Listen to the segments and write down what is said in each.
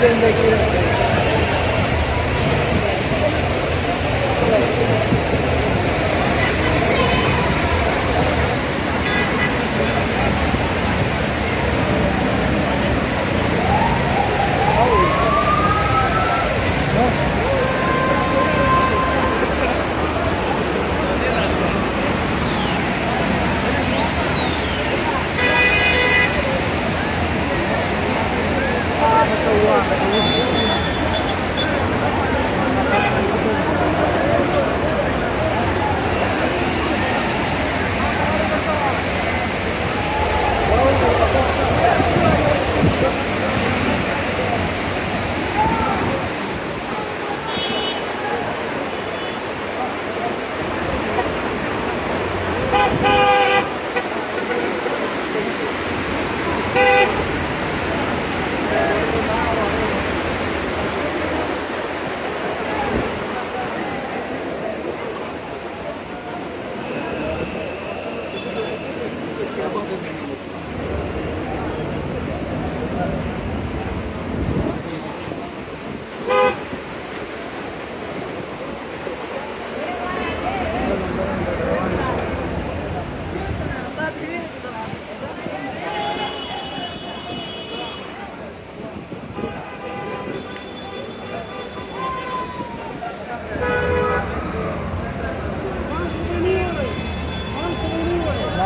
زندگی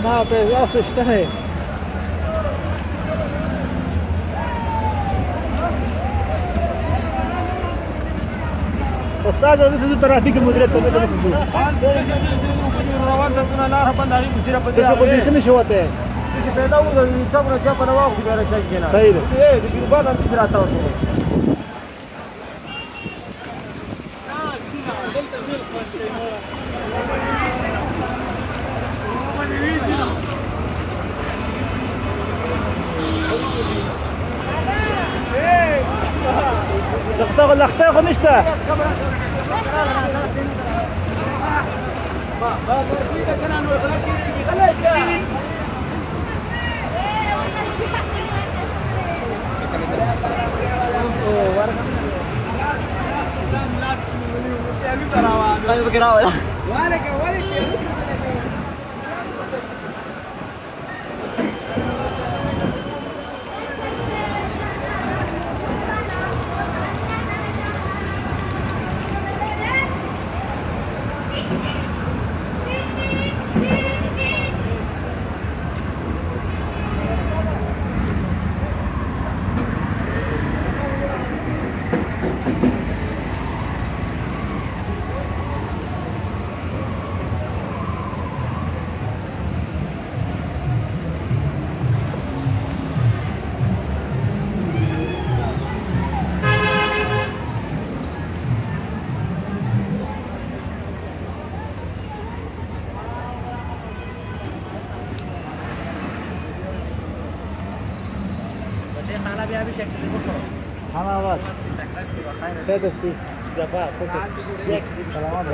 أنا بيضاس اشتهي استاذ هذا سيد ترافيق المديرية تبغى تمشي روان تكون لا ربنا عليك بسيرة بديها بس كل شيء وقته إيش بيدا وده يجابنا كيا بنواق في بيرك شيء كنا صحيح إيه في بعض أنت بسيرة تاوسه لختاق نشته حماوات سادستي جفاء سلامات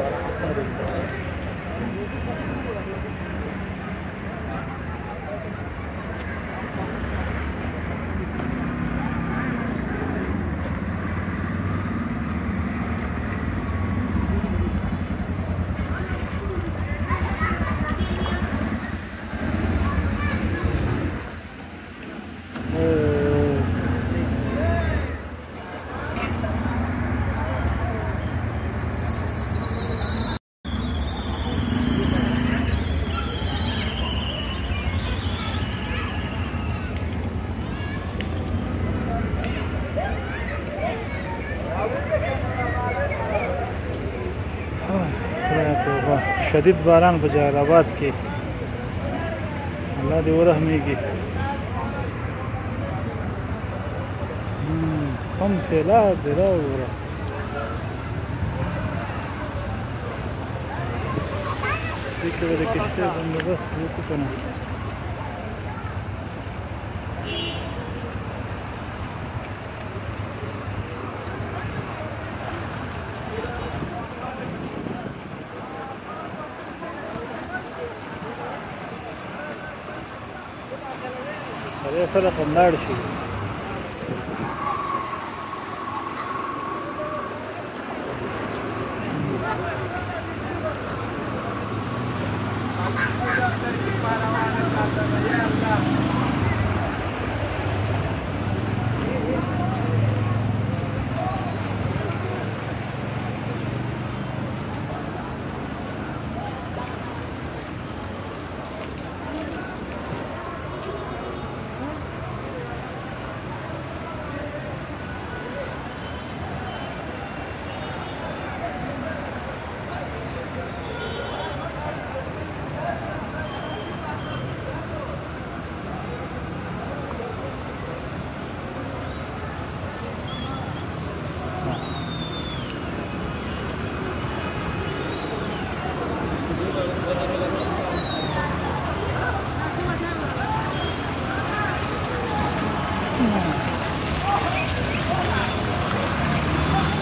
شدید باران په جلال کې الله دې ورحمېږي کوم سیلاب دی راوړه دې کې د کښتۍ بندوبست وکړو که نه سره خلاړ شي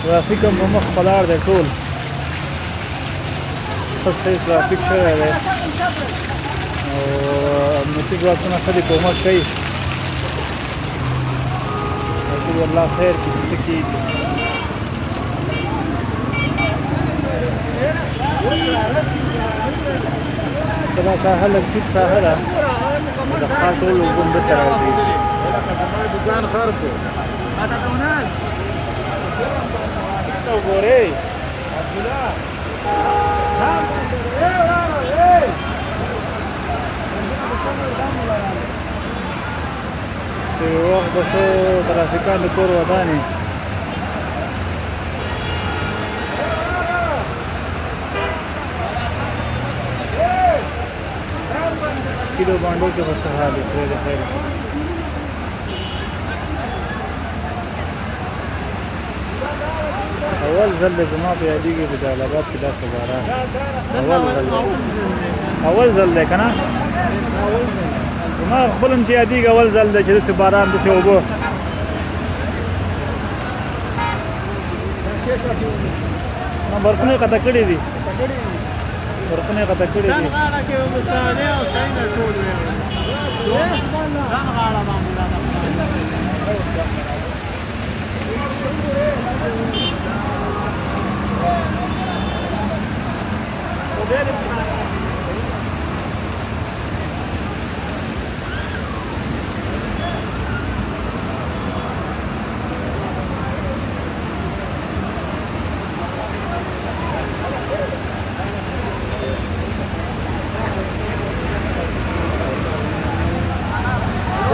ترافیک هم په مخ ولاړ دی ټول ښه صحیح ترافیک شوی دی او امنیتي ځواکونه ښه دي کومک کوي رسول الله خیر کړي څه کېږي دا ساحه لږ ټیټ ساحه ده د ښار ټول اوبه همدلته راځي دکان خراب دی وګورئ چې وخت به څو ترافیکان د کور ودانې کیلو بانډو کې به څه حال وي خیر خیر اول ځل دی زما په یادېږي په جلال آباد کې داسې باران اول ځل دی که نه زما خپل هم چې یادېږي اول ځل دی چې داسې باران داسې اوبه برقونه یې قطع کړي دي برقونه یې قطع کړي دي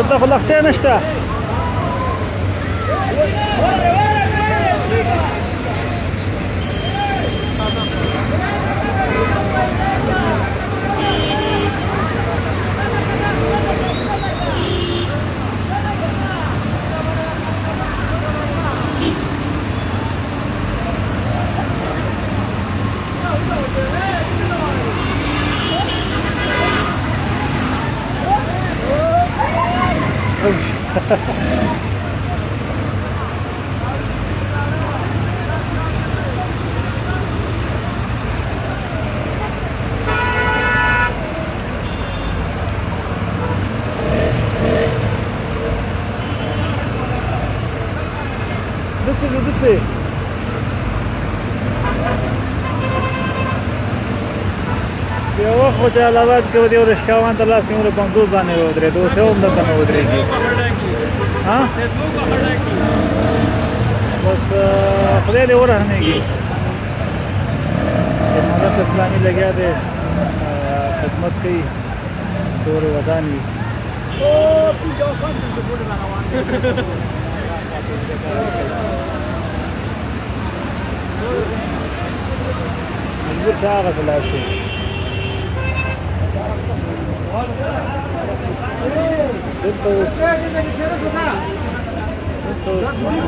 دلته خو لښتې نشته دسي یو وخت خو جلال آباد کې د یو رشکاوان ته لاس نیولو 50 ځانې ودرېد اوس یې هم دلته نه ودرېږي بس خدای دې ورحمېږي خدمت اسلامي لګیا دی خدمت کوي ټولې ودان وي مجبور چې هغسې لاړ شي دلته اوس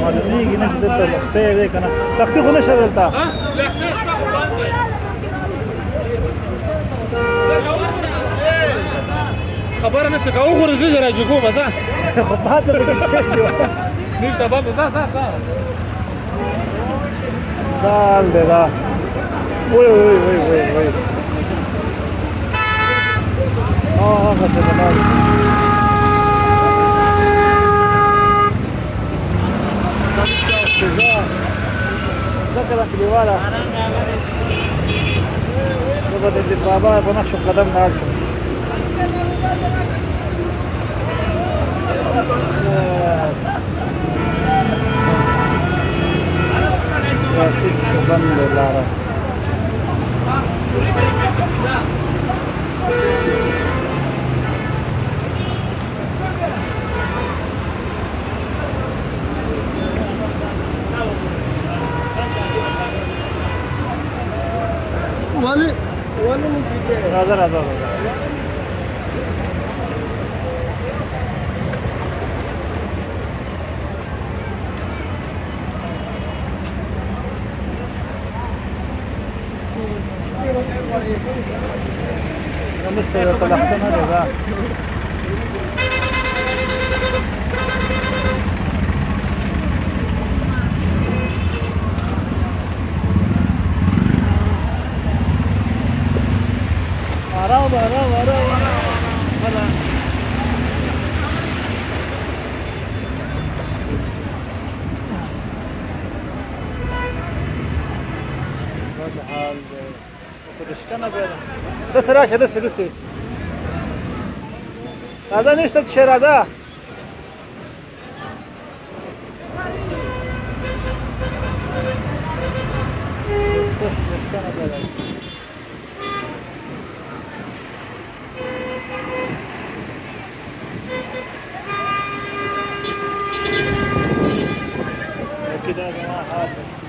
معلومېږي نه چې دلته لښتې دی که نه لښتې خو نشته دلته خبره نشته که وګورې زه راجو کوم ځه خو باد به پکې کېږي نشته باد ځه دال دی دا وای وای وای وای وای هغسې به لاړ ځکه دا کلیواله زه به د بابا په نقش قدم لاړ شم ترافیک بند دی لاره راځه راځه نسته ورته لښته نه دی دا کنه بیا داسې راشه داسې راځه نشته چې راځه كده يا جماعه حاضر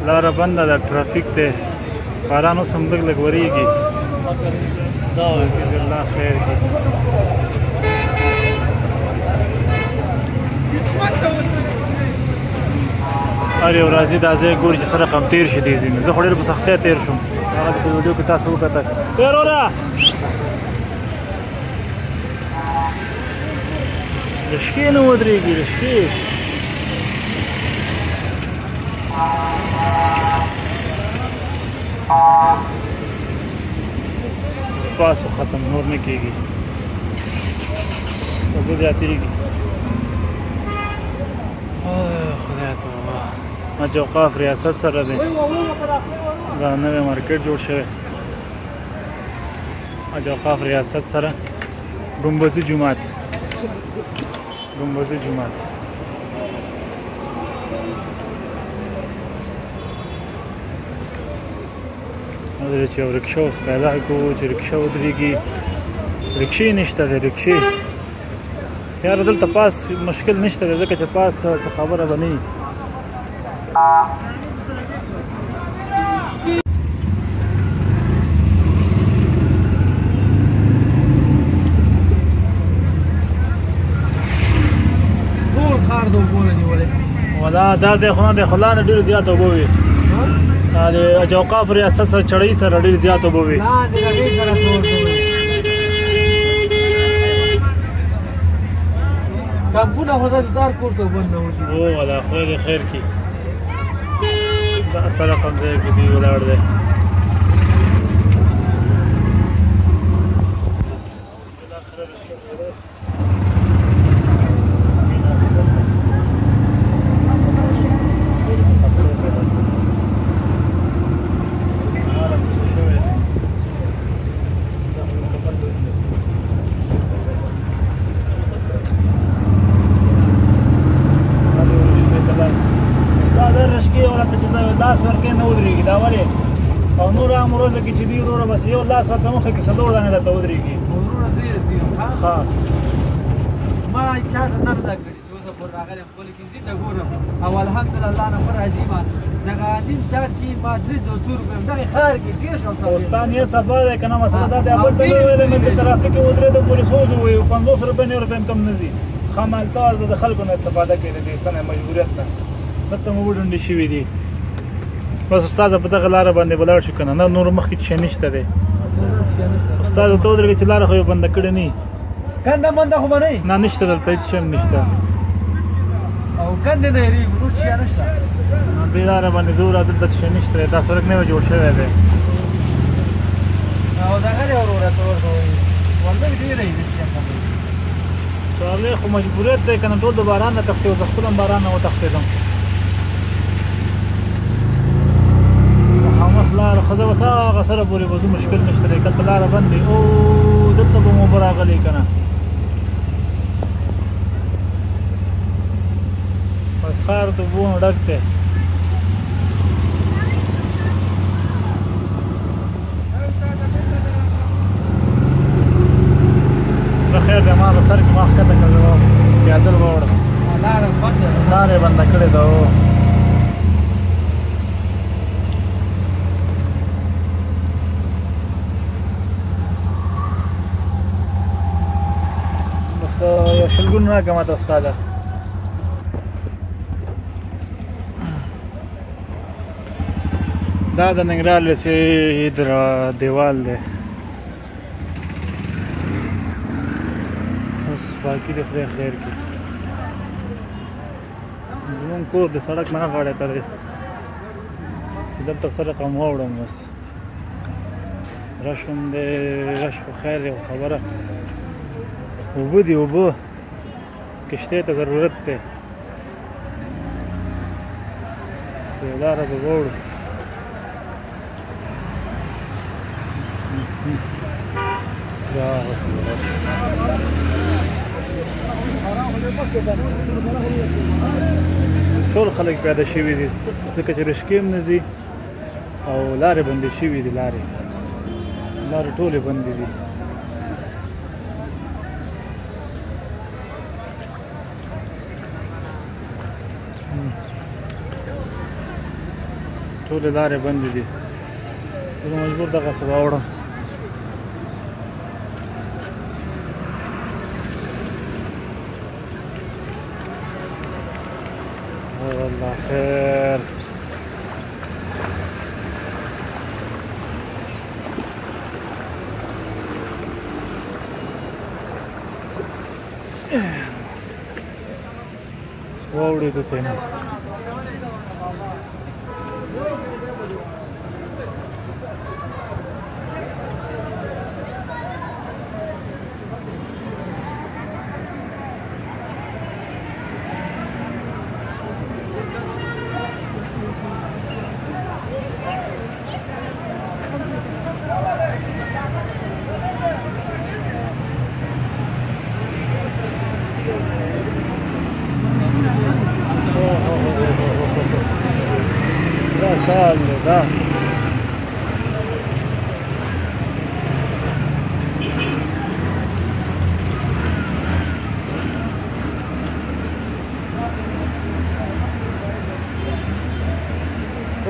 لاره بنده ده ټرافیک دی باران اوس هم لږ ورېږي الله خیر کړي هر یو راځي دا ځای ګوري چې سره کم تېر شي دې ځینې زه خو ډېر په سختۍ تېر شوم هغه په ویډیو کې تاسو وکتل وروره رشکې نه ودرېږي رشکې پاسو ختم نور نه کېږي اوبه زیاتېږي خدای توبه حج اوقاف ریاست سره دی دا نوی مارکیټ جوړ شوی حج اوقاف ریاست سره ګمبزي جومات چې یو رکشه اوس پیدا کړو چې رکشه ودرېږي رکشې نشته دی رکشې یاره دلته پاس مشکل نشته دی ځکه چې پاس څه خبره به نه وي ټول ښار د اوبو نه نیولی ولا دا ځای خو نه دی خو لاندې ډېرې زیات اوبه وي د حج اوقاف ریاست سره چړۍ سره ډېر زیات اوبه وي کمپونه خو داسې دار کور ته اوبه ننوتي او والا خدای دې خیر کړي دا سره کوم ځای کې دی ولاړ دی لاس ورکې نه ودرېږي دا ولې او نور عام ورځو کې چې دی وروره بس یو لاس ورته مخه کې څلور دانې درته ودرېږي وروره زه یې دیم ښه ما چا ته نه ده کړې چې اوسه پورې راغلی یم خپلې کینځي ته ګورم او الحمدلله الله نه ښه راضي یم دغه نیم ساعت کې ما 300 روپۍ دغې ښار کې تېر شوم او ستا نیت صفا دی که نه مسله دا دی بل ته نه ویلې مې د ترافیک کې ودرېدو پولیسو ووایي 50 روپۍ 90 روپۍ هم کم نه ځي ښه مالتاز د خلکو نه استفاده کوي د دې څه نه مجبوریت نه دلته مو وډنډې شوي دي بس استاد په دغه لاره باندې ولاړ شو که نه نور مخکې شی نشته دی استاد ته ودرېږه چې لاره خو یې بنده کړې نه وي کنده منده خو به نه وي نه نشته دلته هېڅ شی هم نشته او کندې نه هېرېږو نور شی نشته دې لاره باندې زه وره دلته شی نشته دی دا سړک نوی جوړ شوی دی او دغه دی وروره څه ورته وایي والله ډېره یې سوالې خو مجبوریت دی که نه ټول د باران نه تښتې زه خپل هم باران نه وتښتېدم مخامخ لاره خو زه بس هغه سره پورې به ځو مشکل نشته دی دلته لاره بند دی او دلته به مو اوبه راغلې که نه بس ښار د اوبو نه ډک دی خیر دی ما به سر کې ما ښکته کړه پیادل به وړم لاره بنده ده لاره یې بنده کړې ده ګون نه کومه ته استاده دا د ننګرهار لسې دیوال دی اوس باقي د خدای خیر کړي زمونږ کور د سړک نه غاړې ته دی چې دلته سړک هم واوړم بس رش هم دی رش خو خیر دی خبره اوبه دي اوبه کشتۍ ته ضرورت دی یو لاره به واوړو ټول خلک پیاده شوي دي ځکه چې رشکې هم نه ځي او لارې بندې شوي دي لارې ټولې بندې دي ټولې لارې بندې دي زه مجبور دغسې واوړم والله خير واوړې د څه سال ده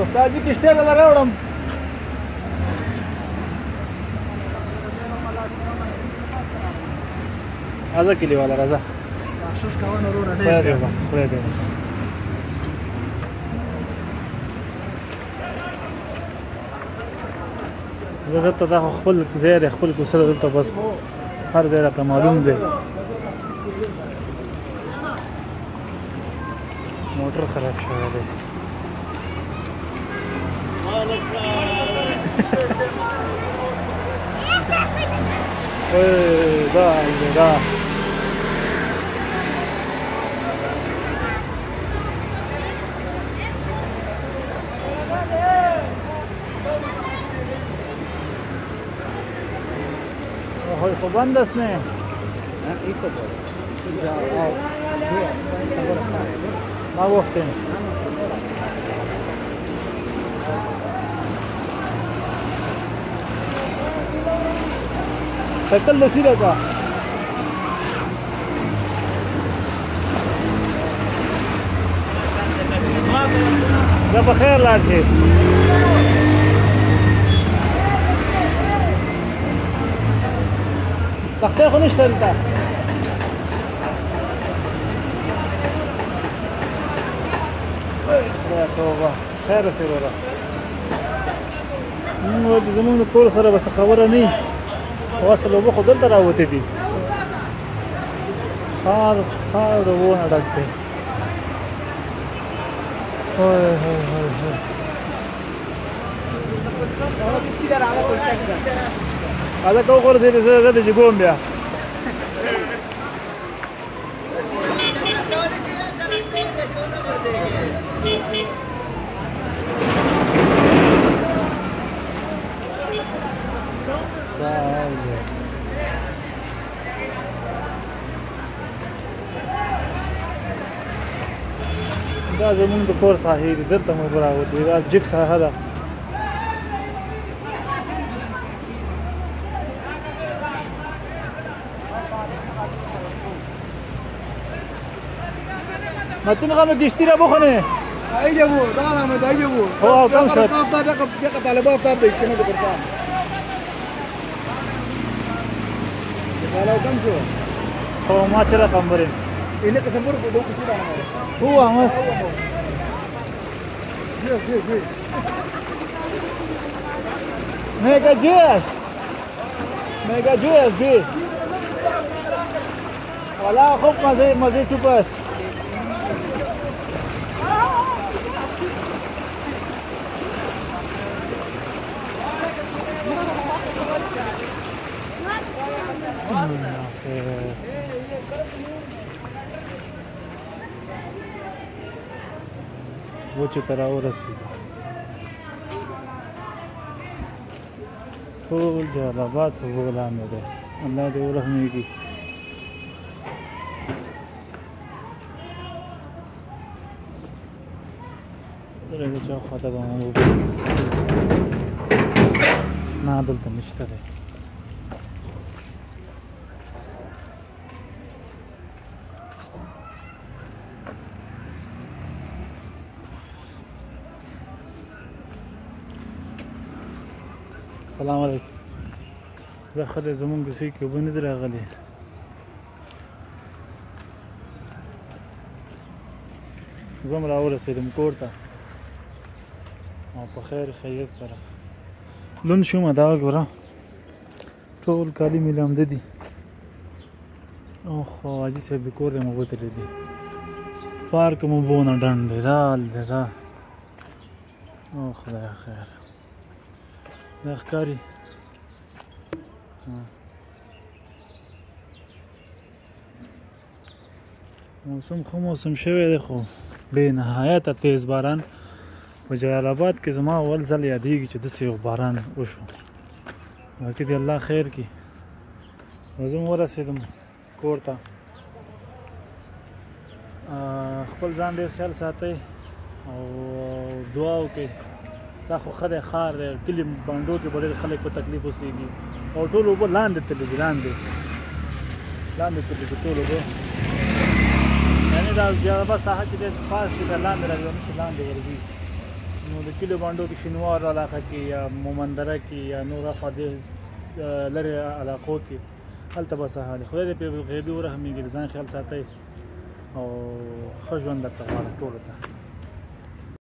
استاد دې کشته نه راوړم ازه کلی والا راځه شش کاوه ورونه ډېر ښه زه دلته دا خپل ځای دی خپل کوڅه ده دلته بس هر ځای راته معلوم دی موټر خراب شوی دی دا دا خو بند است نه ما گفتیم سکل رسیده کا دا بخیر لاړ شي تختې خو نشته دلته یا توبه خیر اوسې وروره موږ وایو چې زموږ د کور سره به څه خبره نه وي خو اصل اوبه خو دلته راوتې دي ښار د اوبو نه ډک دی هذا كو غرزي هذا جيبون بيا دا زمونږ د کور ساحې دي دلته مو براوتې دا جګ ساحه ده متن غمه کشتی را بخونه ای جبو دا ما دا جبو هو كم شوت دقه طالبات ته د اجتماع د پرتا قالو کم شو هو ما ترى قمرين هو مس Mega Dias! Mega Dias, B! Olha lá, vamos fazer tu bus. वो चितरा और रसूदा ټول جلبات غلام دی الله دې ورحمېږي درېږه چا خواته به مو نه دلته نشته دی السلام علیکم زه ښه دی زمونږ کوڅې کې اوبه نه دي راغلي زه هم راورسېدم کور ته او په خیر خیریت سره لوند شوم دا وګوره ټول کالي مې لامده دي اوهو حاجي صاحب د کور دی مو وتلی دي پارک مو بونه ډنډ دی رال دی را او خدایه خیر دا ښکاري موسم خو موسم شوی دی خو بې نهایته تیز باران په جلال آباد کې زما اول ځل یادېږي چې داسې یو باران وشو باقي دې الله خیر کړي نو زه هم ورسېدم کور ته خپل ځان ډېر خیال ساتئ او دعا وکړئ دا خو ښه دی ښار دی کلي بانډو کې به ډېر خلک په تکلیف اوسېږي او ټول اوبه لاندې تللي دي لاندې تللي دي ټول اوبه یعنې دا جلال آباد ساحه کې ډېر خاص دي که لاندې راځي او نشي لاندې ورځي نو د کلیو بانډو کې شینوار علاقه کې یا مومندره کې یا نور اخوا دې لرې علاقو کې هلته به ساحه دی خدای دې پرې غیبي ورحمېږي د ځان خیال ساتئ او ښه ژوند درته غواړم ټولو ته